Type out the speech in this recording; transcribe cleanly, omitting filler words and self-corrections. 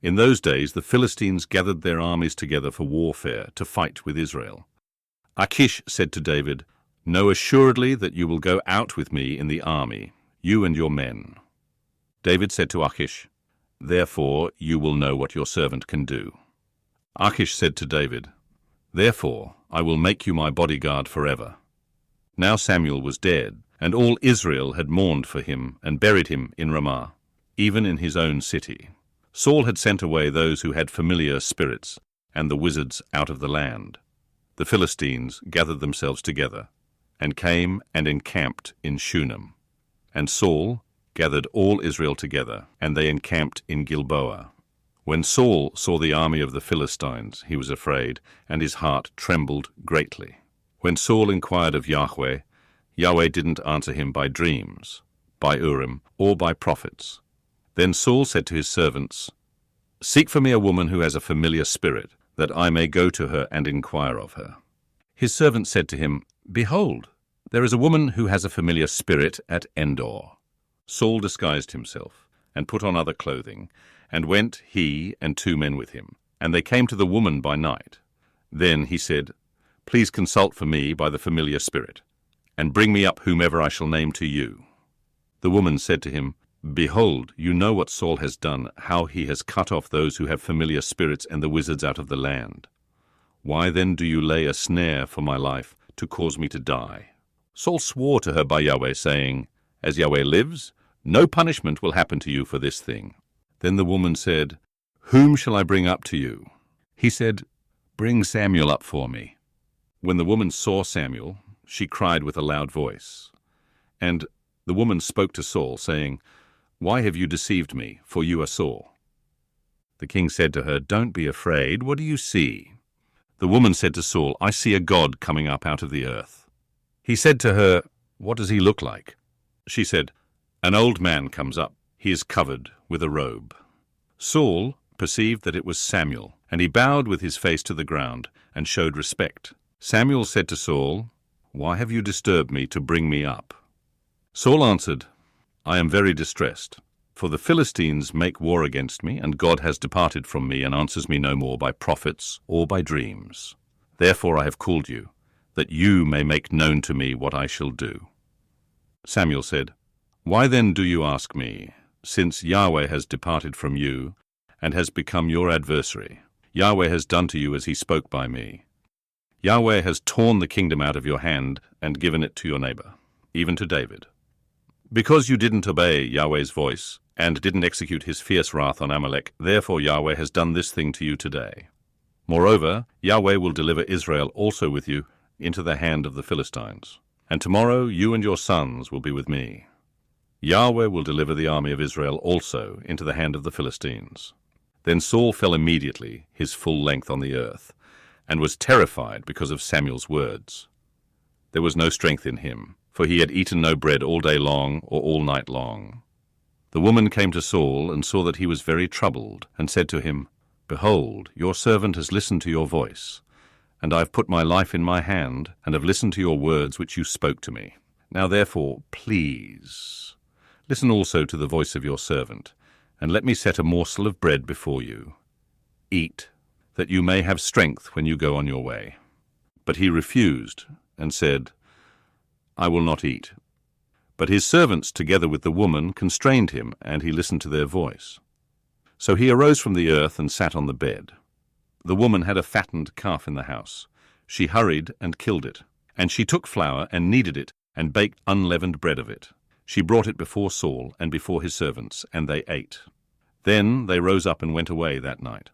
In those days the Philistines gathered their armies together for warfare to fight with Israel. Achish said to David, "Know assuredly that you will go out with me in the army, you and your men." David said to Achish, "Therefore you will know what your servant can do." Achish said to David, "Therefore I will make you my bodyguard forever." Now Samuel was dead, and all Israel had mourned for him and buried him in Ramah, even in his own city. Saul had sent away those who had familiar spirits and the wizards out of the land. The Philistines gathered themselves together and came and encamped in Shunem. And Saul gathered all Israel together, and they encamped in Gilboa. When Saul saw the army of the Philistines, he was afraid, and his heart trembled greatly. When Saul inquired of Yahweh, Yahweh didn't answer him by dreams, by Urim, or by prophets. Then Saul said to his servants, "Seek for me a woman who has a familiar spirit, that I may go to her and inquire of her." His servants said to him, "Behold, there is a woman who has a familiar spirit at Endor." Saul disguised himself, and put on other clothing, and went, he and 2 men with him. And they came to the woman by night. Then he said, "Please consult for me by the familiar spirit, and bring me up whomever I shall name to you." The woman said to him, "Behold, you know what Saul has done, how he has cut off those who have familiar spirits and the wizards out of the land. Why then do you lay a snare for my life to cause me to die?" Saul swore to her by Yahweh, saying, "As Yahweh lives, no punishment will happen to you for this thing." Then the woman said, "Whom shall I bring up to you?" He said, "Bring Samuel up for me." When the woman saw Samuel, she cried with a loud voice. And the woman spoke to Saul, saying, "Why have you deceived me? For you are Saul." The king said to her, "Don't be afraid. What do you see?" The woman said to Saul, "I see a god coming up out of the earth." He said to her, "What does he look like?" She said, "An old man comes up. He is covered with a robe." Saul perceived that it was Samuel, and he bowed with his face to the ground and showed respect. Samuel said to Saul, "Why have you disturbed me to bring me up?" Saul answered, "I am very distressed, for the Philistines make war against me, and God has departed from me and answers me no more by prophets or by dreams. Therefore I have called you, that you may make known to me what I shall do." Samuel said, "Why then do you ask me, since Yahweh has departed from you and has become your adversary? Yahweh has done to you as he spoke by me. Yahweh has torn the kingdom out of your hand and given it to your neighbor, even to David. Because you didn't obey Yahweh's voice and didn't execute his fierce wrath on Amalek, therefore Yahweh has done this thing to you today. Moreover, Yahweh will deliver Israel also with you into the hand of the Philistines. And tomorrow you and your sons will be with me. Yahweh will deliver the army of Israel also into the hand of the Philistines." Then Saul fell immediately, his full length on the earth, and was terrified because of Samuel's words. There was no strength in him, for he had eaten no bread all day long or all night long. The woman came to Saul and saw that he was very troubled, and said to him, "Behold, your servant has listened to your voice, and I have put my life in my hand, and have listened to your words which you spoke to me. Now therefore, please, listen also to the voice of your servant, and let me set a morsel of bread before you. Eat, that you may have strength when you go on your way." But he refused, and said, "I will not eat." But his servants, together with the woman, constrained him, and he listened to their voice. So he arose from the earth and sat on the bed. The woman had a fattened calf in the house. She hurried and killed it. And she took flour and kneaded it, and baked unleavened bread of it. She brought it before Saul and before his servants, and they ate. Then they rose up and went away that night.